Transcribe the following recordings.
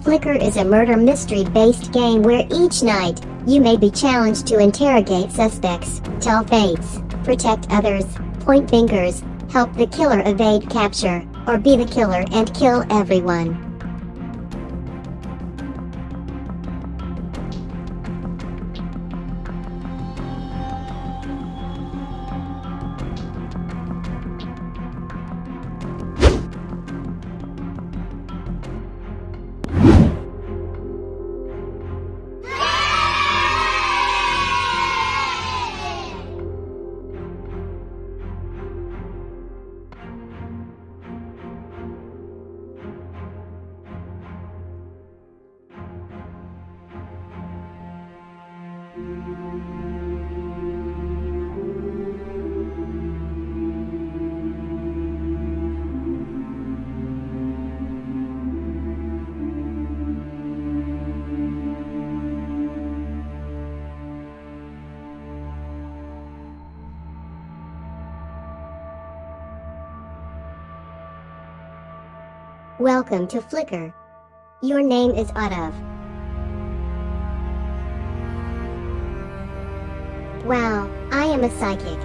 Flicker is a murder mystery-based game where each night, you may be challenged to interrogate suspects, tell fates, protect others, point fingers, help the killer evade capture, or be the killer and kill everyone. Welcome to Flicker. Your name is Ate. Wow, I am a psychic.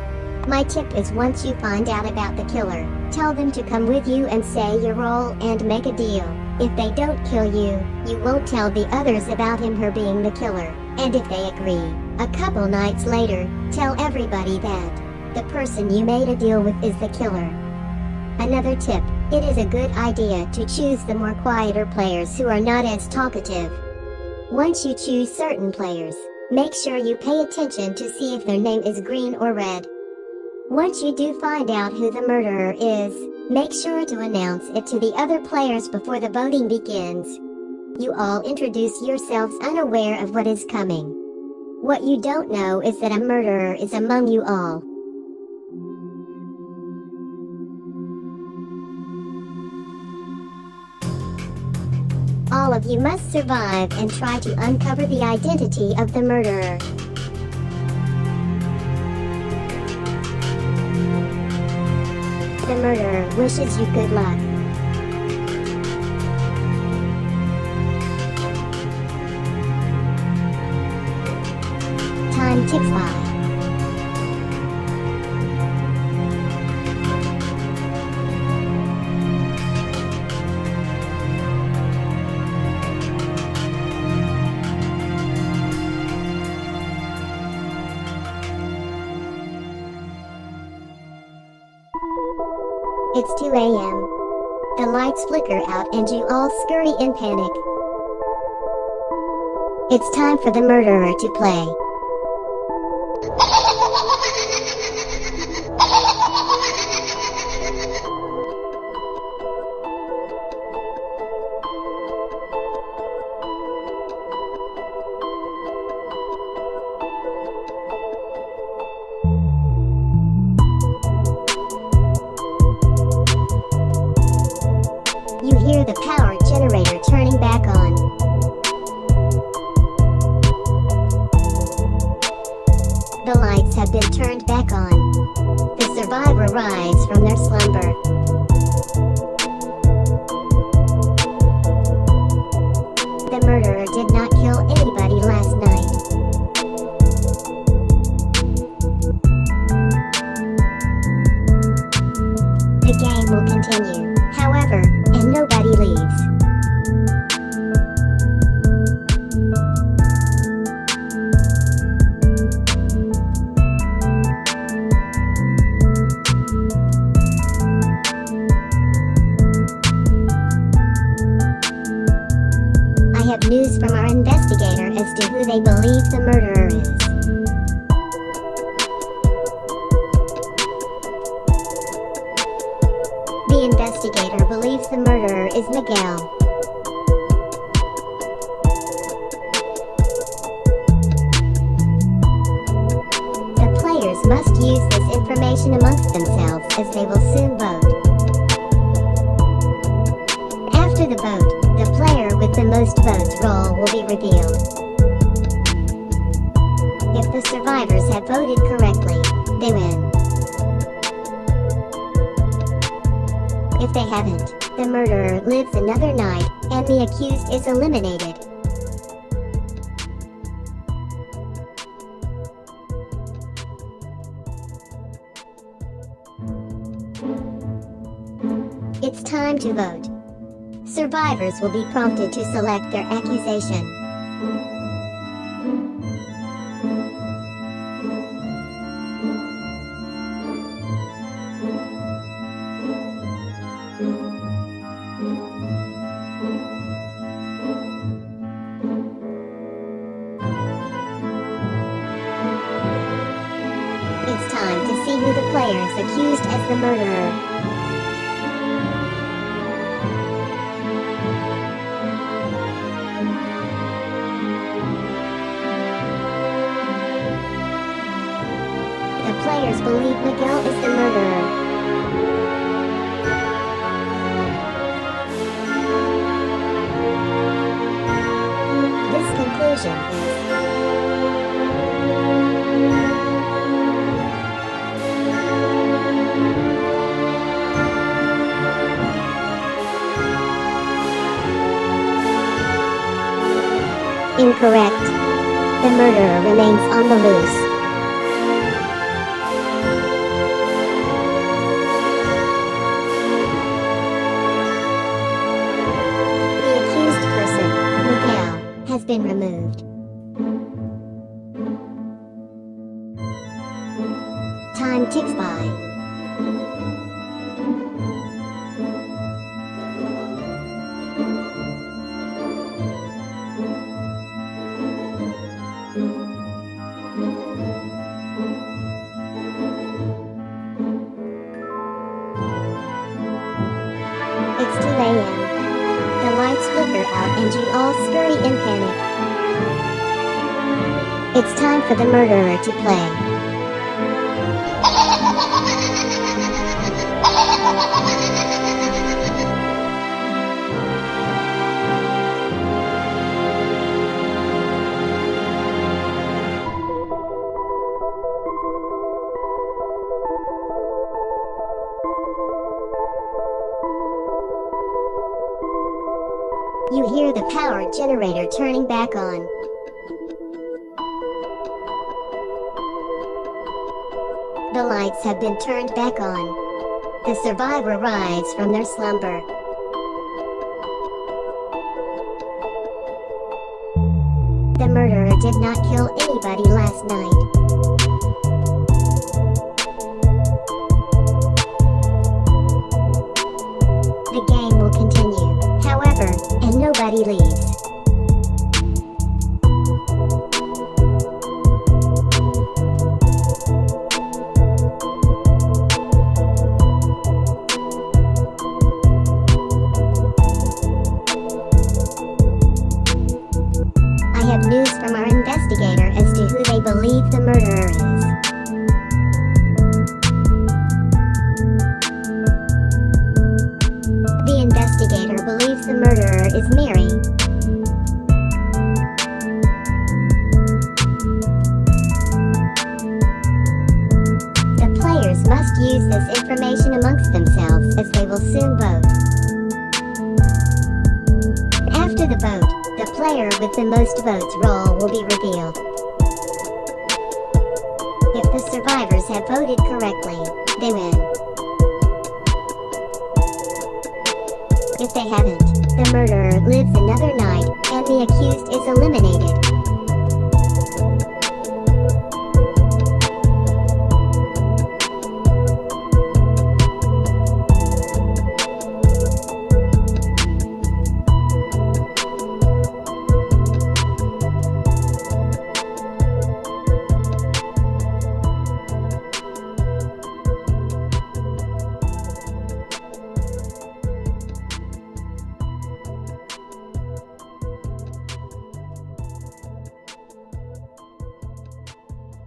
My tip is once you find out about the killer, tell them to come with you and say your role and make a deal. If they don't kill you, you won't tell the others about him/her being the killer, and if they agree, a couple nights later, tell everybody that the person you made a deal with is the killer. Another tip, it is a good idea to choose the more quieter players who are not as talkative. Once you choose certain players, make sure you pay attention to see if their name is green or red. Once you do find out who the murderer is, make sure to announce it to the other players before the voting begins. You all introduce yourselves unaware of what is coming. What you don't know is that a murderer is among you all. All of you must survive and try to uncover the identity of the murderer. The murderer wishes you good luck. Time ticks by. It's 2 a.m. The lights flicker out and you all scurry in panic. It's time for the murderer to play. You hear the power generator turning back on. The lights have been turned back on. The survivor rise from their slumber. The murderer did not kill anybody last night. The game will continue, however, and nobody leaves. I have news from our investigator as to who they believe the murderer is. The investigator believes the murderer is Miguel. The players must use this information amongst themselves as they will soon vote. After the vote, the player with the most votes role will be revealed. If the survivors have voted correctly, they win. If they haven't, the murderer lives another night, and the accused is eliminated. It's time to vote. Survivors will be prompted to select their accusation. It's time to see who the players accused as the murderer. The players believe Miguel is the murderer. This conclusion is incorrect. The murderer remains on the loose. Has been removed. Time ticks by. It's 2 a.m. The lights flicker out and you all scurry in panic. It's time for the murderer to play. You hear the power generator turning back on. The lights have been turned back on. The survivor rise from their slumber. The murderer did not kill anybody last night. The game will continue, however, and nobody leaves. I have news from our investigator as to who they believe the murderer is. The investigator believes the murderer is Mary. The players must use this information amongst themselves as they will soon vote. After the vote, the player with the most votes role will be revealed. If the survivors have voted correctly, they win. If they haven't, the murderer lives another night, and the accused is eliminated.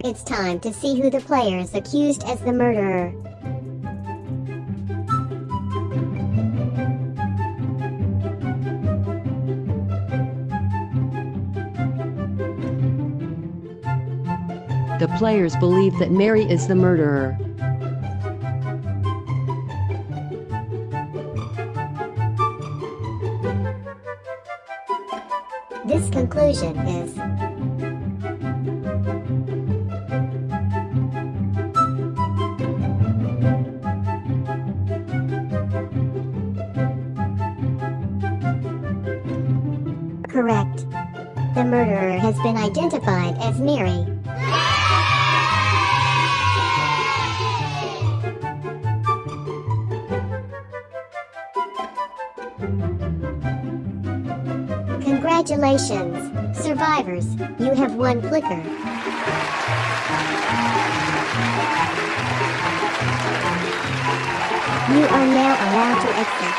It's time to see who the players accused as the murderer. The players believe that Mary is the murderer. conclusion is correct. The murderer has been identified as Mary. Congratulations, survivors, you have one flicker. You are now allowed to exit.